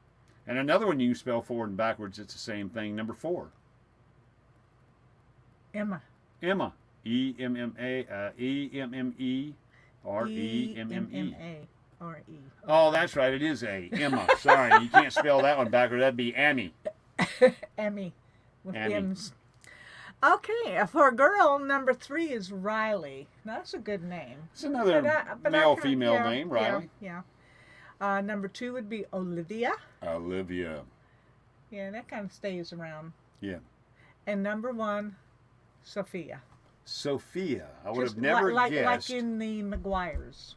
And another one you can spell forward and backwards, it's the same thing. Number 4, Emma. Emma. E-M-M-A, E-M-M-E, R-E-M-M-E. E-M-M-A-R-E. Oh, that's right, it is A. Emma. Sorry, you can't spell that one backwards. That'd be Amy. Emmy. With Emmy. M's. Okay, for a girl, number 3 is Riley. Now, that's a good name. It's another But male-female name, Riley. Yeah. Number 2 would be Olivia. Olivia. Yeah, that kind of stays around. Yeah. And number 1, Sophia. Sophia. I would Just have never like guessed. in the McGuires.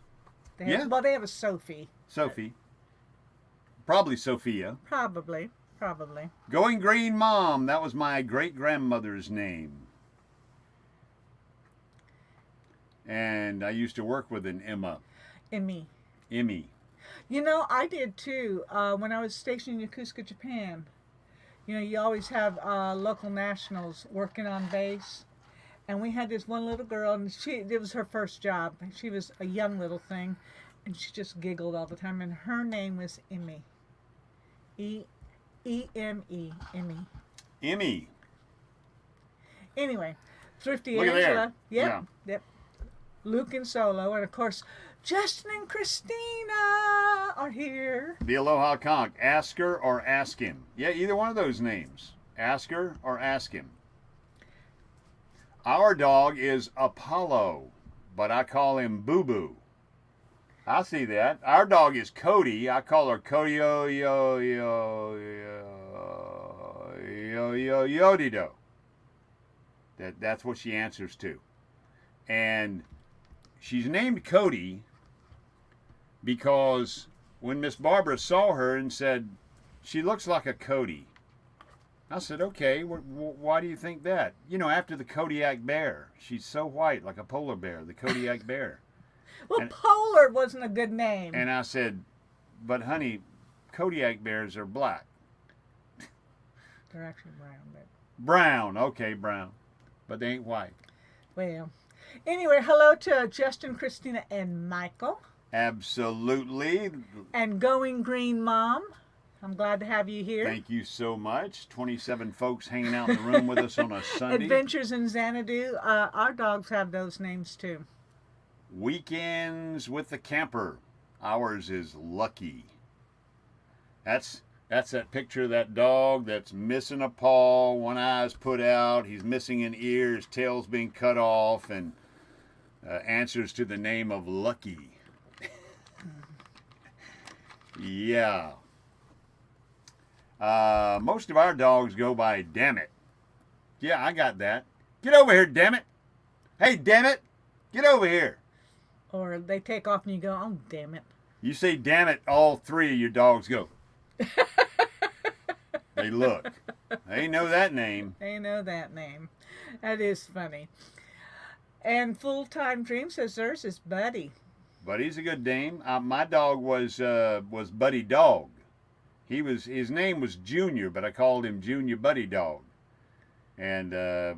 They Yeah. have, well, they have a Sophie. Sophie. Probably Sophia. Probably. Going Green Mom. That was my great-grandmother's name. And I used to work with an Emma. Emmy. Emmy. You know, I did too. When I was stationed in Yokosuka, Japan. You know, you always have local nationals working on base. And we had this one little girl, and it was her first job. She was a young little thing, and she just giggled all the time. And her name was Emmy. E-M-E. Emmy. Emmy. Anyway, Thrifty Look at Angela. there. Yep. Luke and Solo, and of course, Justin and Christina are here. The Aloha Conch. Ask her or ask him. Yeah, either one of those names. Ask her or ask him. Our dog is Apollo, but I call him Boo Boo. I see that. Our dog is Cody. I call her Cody yo yo yo yo yo yo yodido. That's what she answers to. And she's named Cody because when Miss Barbara saw her and said, she looks like a Cody. I said, okay, why do you think that? You know, after the Kodiak bear. She's so white, like a polar bear, the Kodiak bear. Well, Polar wasn't a good name. And I said, but honey, Kodiak bears are black. They're actually brown, but... Brown, okay, brown. But they ain't white. Well, anyway, hello to Justin, Christina, and Michael. Absolutely. And Going Green Mom. I'm glad to have you here. Thank you so much. 27 folks hanging out in the room with us on a Sunday. Adventures in Xanadu. Our dogs have those names too. Weekends with the Camper. Ours is Lucky. That's that picture of that dog that's missing a paw, one eye's put out, he's missing an ear, his tail's being cut off, and answers to the name of Lucky. Yeah. Most of our dogs go by Damn It. Yeah, I got that. Get over here, damn it. Hey, damn it. Get over here. Or they take off and you go, oh, damn it. You say damn it, all 3 of your dogs go. They look. They know that name. They know that name. That is funny. And Full-Time Dream says theirs is Buddy. Buddy's a good name. My dog was Buddy Dog. His name was Junior, but I called him Junior Buddy Dog. And I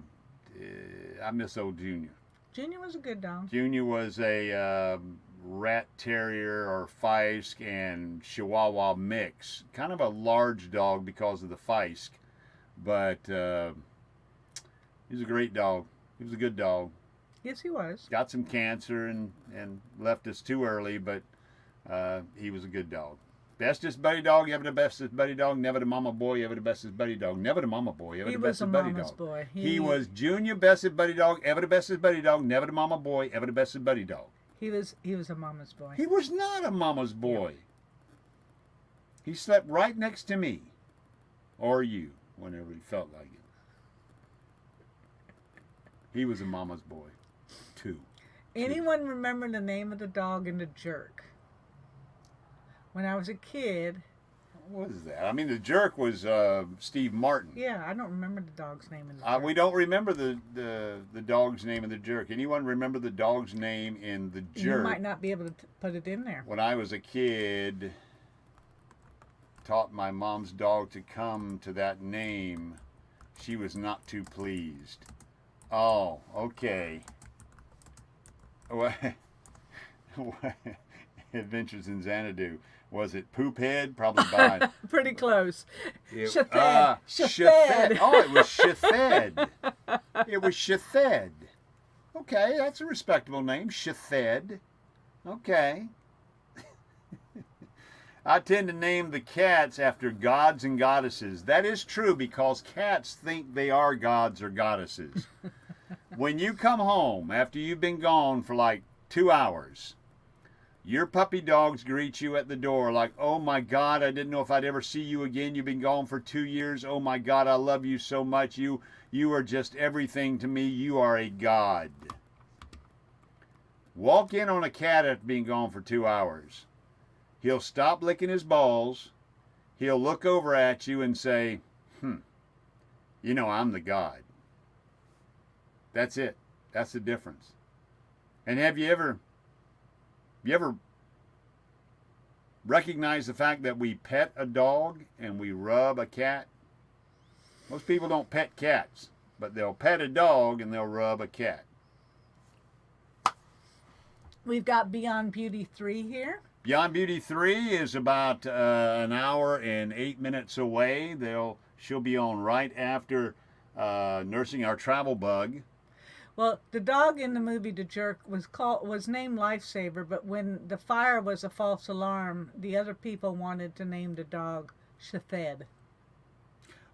miss old Junior. Junior was a good dog. Junior was a rat terrier or Feisk and Chihuahua mix. Kind of a large dog because of the Feisk. But he was a great dog. He was a good dog. Yes, he was. Got some cancer and left us too early, but he was a good dog. Bestest buddy dog, ever the bestest buddy dog, never the mama boy, ever the bestest buddy dog, never the mama boy, ever the bestest buddy dog. Boy. He was junior bestest buddy dog, ever the bestest buddy dog, never the mama boy, ever the bestest buddy dog. He was a mama's boy. He was not a mama's boy. Yeah. He slept right next to me, or you, whenever he felt like it. He was a mama's boy, too. Anyone remember the name of the dog in The Jerk? when I was a kid. What is that? I mean, the jerk was Steve Martin. Yeah, I don't remember the dog's name in the jerk. We don't remember the dog's name in the jerk. Anyone remember the dog's name in the jerk? You might not be able to put it in there. When I was a kid, taught my mom's dog to come to that name. She was not too pleased. Oh, okay. Adventures in Xanadu. Was it Poophead? Probably by... Pretty close. Shafed. Shafed. Oh, it was Shafed. It was Shafed. Okay, that's a respectable name. Shafed. Okay. I tend to name the cats after gods and goddesses. That is true because cats think they are gods or goddesses. When you come home after you've been gone for like 2 hours, your puppy dogs greet you at the door like, oh my God, I didn't know if I'd ever see you again. You've been gone for 2 years. Oh my God, I love you so much. You are just everything to me. You are a god. Walk in on a cat after being gone for 2 hours. He'll stop licking his balls. He'll look over at you and say, you know, I'm the god. That's it. That's the difference. And have you ever recognize the fact that we pet a dog and we rub a cat? Most people don't pet cats, but they'll pet a dog and they'll rub a cat. We've got Beyond Beauty 3 here. Beyond Beauty 3 is about an hour and 8 minutes away. She'll be on right after Nursing Our Travel Bug. Well, the dog in the movie The Jerk was named Lifesaver, but when the fire was a false alarm, the other people wanted to name the dog Shafed.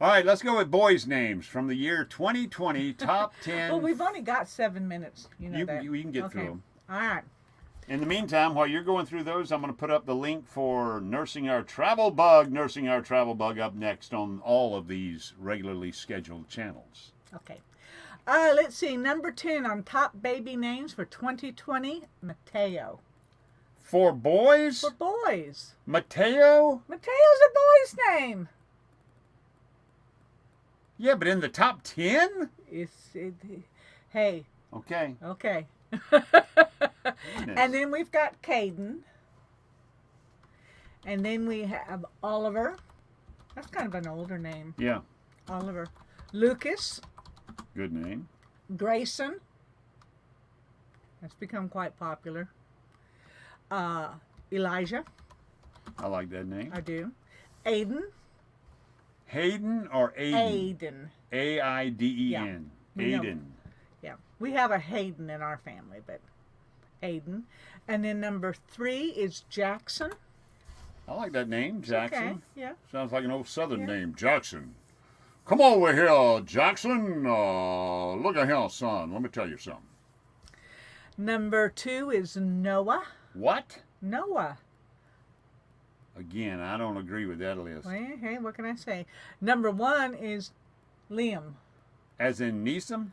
All right, let's go with boys' names from the year 2020, top 10. Well, we've only got 7 minutes. You know that. You can get through them. All right. In the meantime, while you're going through those, I'm going to put up the link for Nursing Our Travel Bug. Nursing Our Travel Bug up next on all of these regularly scheduled channels. Okay. Let's see. Number 10 on top baby names for 2020, Mateo. For boys? For boys. Mateo? Mateo's a boy's name. Yeah, but in the top 10? Hey. Okay. Okay. And then we've got Caden. And then we have Oliver. That's kind of an older name. Yeah. Oliver. Lucas. Good name. Grayson. That's become quite popular. Elijah. I like that name. I do. Aiden. Hayden or Aiden? Aiden. A-I-D-E-N. Yeah. Aiden. Yeah. We have a Hayden in our family, but Aiden. And then number 3 is Jackson. I like that name, Jackson. Okay. Yeah. Sounds like an old southern name, Jackson. Come over here, Jackson. Look at here, son. Let me tell you something. Number 2 is Noah. What? Noah. Again, I don't agree with that list. Well, hey, what can I say? Number 1 is Liam. As in Neeson?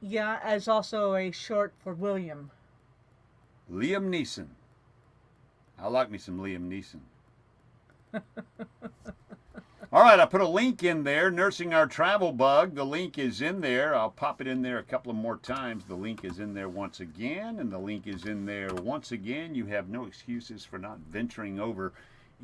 Yeah, as also a short for William. Liam Neeson. I like me some Liam Neeson. All right, I put a link in there, Nursing Our Travel Bug. The link is in there. I'll pop it in there a couple of more times. The link is in there once again, and the link is in there once again. You have no excuses for not venturing over.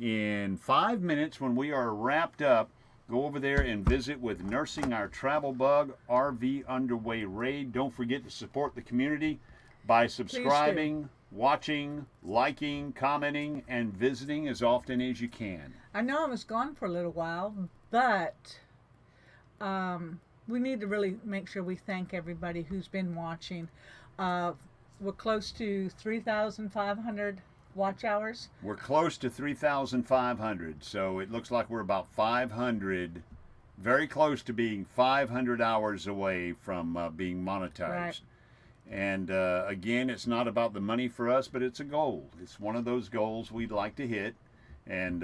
In 5 minutes, when we are wrapped up, go over there and visit with Nursing Our Travel Bug RV Underway Raid. Don't forget to support the community by subscribing, watching, liking, commenting, and visiting as often as you can. I know I was gone for a little while, but we need to really make sure we thank everybody who's been watching. We're close to 3,500 watch hours. We're close to 3,500, so it looks like we're about 500, very close to being 500 hours away from being monetized. Right. And again, it's not about the money for us, but it's a goal. It's one of those goals we'd like to hit. And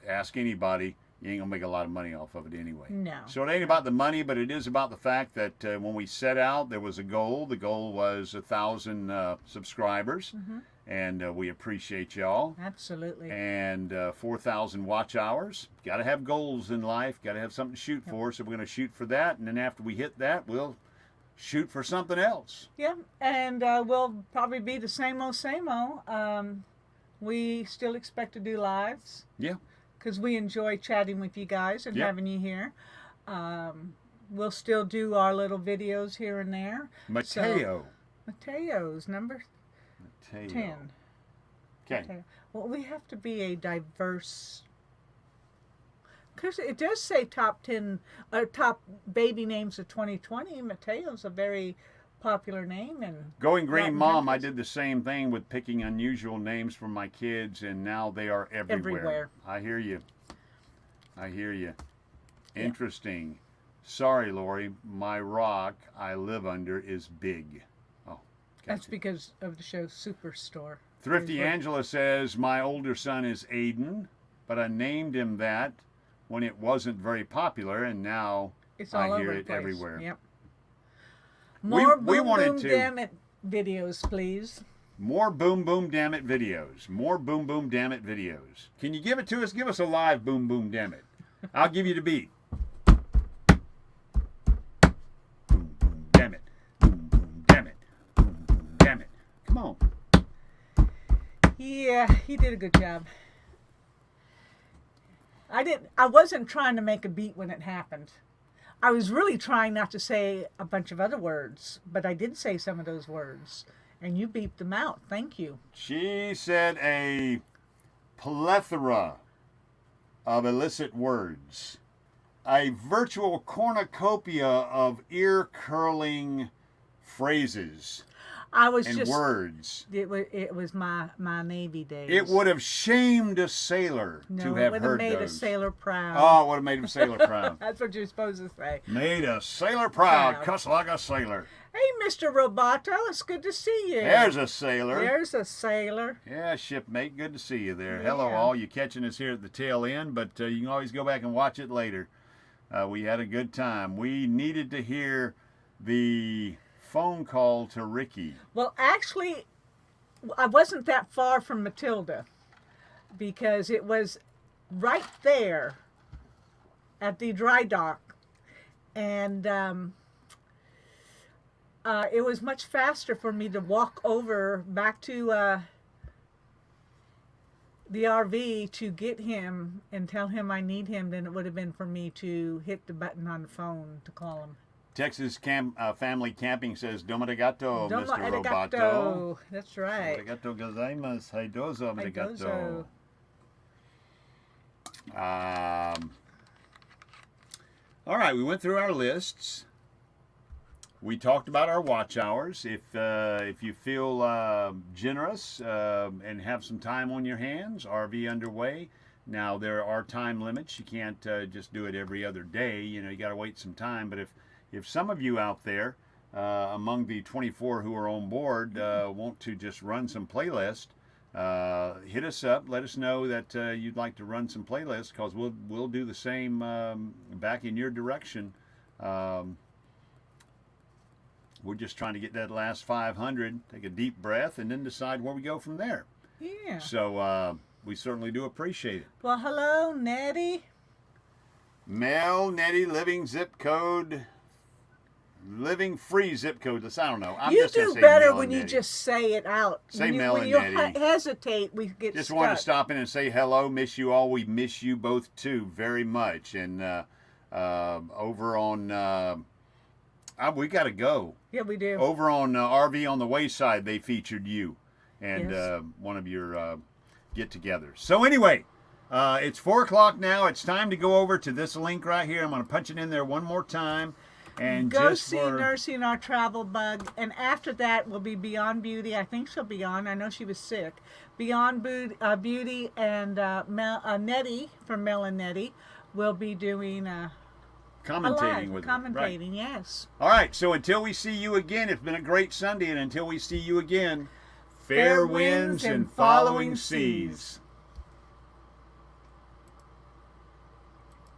ask anybody, you ain't gonna make a lot of money off of it anyway. No. So it ain't about the money, but it is about the fact that when we set out, there was a goal. The goal was 1,000 subscribers. Mm-hmm. and we appreciate y'all. Absolutely. And 4,000 watch hours. Got to have goals in life. Got to have something to shoot for. So we're going to shoot for that, and then after we hit that, we'll shoot for something else. Yeah, and we'll probably be the same old, same old. We still expect to do lives. Yeah. Because we enjoy chatting with you guys and having you here. We'll still do our little videos here and there. Mateo's number 10. Okay. Well, we have to be a diverse. Because it does say top 10, top baby names of 2020. Mateo's a very popular name. And Going Green Mom, I did the same thing with picking unusual names for my kids, and now they are everywhere. I hear you. Interesting. Sorry, Lori, my rock I live under is big. Oh, gotcha. That's because of the show Superstore. Thrifty Angela says, my older son is Aiden, but I named him that when it wasn't very popular, and now it's all I hear over the it place. Everywhere. Yep. More we wanted to damn it videos, please. More boom boom damn it videos. More boom boom damn it videos. Can you give it to us? Give us a live boom boom damn it. I'll give you the beat. Boom boom damn it. Boom boom damn it. Boom boom damn it. Come on. Yeah, he did a good job. I wasn't trying to make a beat when it happened. I was really trying not to say a bunch of other words, but I did say some of those words, and you beeped them out. Thank you. She said a plethora of illicit words, a virtual cornucopia of ear-curling phrases I was and just words. It was my Navy days. It would have shamed a sailor to have it would have heard made those. a sailor proud. Oh, it would have made a sailor proud. That's what you're supposed to say. Made a sailor proud. Cuss like a sailor. Hey, Mr. Roboto, it's good to see you. There's a sailor. There's a sailor. Yeah, shipmate, good to see you there. Yeah. Hello, all. You catching us here at the tail end, but you can always go back and watch it later. We had a good time. We needed to hear the phone call to Ricky. Well, actually, I wasn't that far from Matilda because it was right there at the dry dock, and it was much faster for me to walk over back to the RV to get him and tell him I need him than it would have been for me to hit the button on the phone to call him. Texas Family Camping says, Domo arigato, Domo Mr. arigato. Roboto. That's right. Arigato gozaimasu. Haidozo arigato. All right, we went through our lists. We talked about our watch hours. If you feel generous and have some time on your hands, RV underway. Now, there are time limits. You can't just do it every other day. You know, you got to wait some time. But if some of you out there, among the 24 who are on board, want to just run some playlist, hit us up. Let us know that you'd like to run some playlists, because we'll do the same back in your direction. We're just trying to get that last 500, take a deep breath, and then decide where we go from there. Yeah. So we certainly do appreciate it. Well, hello, Nettie. Mel, Nettie, living zip code, living free zip code. I don't know. I'm You just gonna do say better Mel when and you Nettie. just say it out. Say Mel when and you Nettie. hesitate, we get Just stuck. wanted to stop in and say hello, miss you all. We miss you both too very much. And over on, we got to go. Yeah, we do. Over on RV on the Wayside, they featured you and Yes. one of your get-togethers. So anyway, it's 4 o'clock now. It's time to go over to this link right here. I'm going to punch it in there one more time. And Go just see for, Nursing Our Travel Bug, and after that will be Beyond Beauty. I think she'll be on. I know she was sick. Beyond Beauty and Nettie from Mel and Nettie will be doing commentating with commentating. Right. Yes. All right. So until we see you again, it's been a great Sunday, and until we see you again, fair winds and following seas.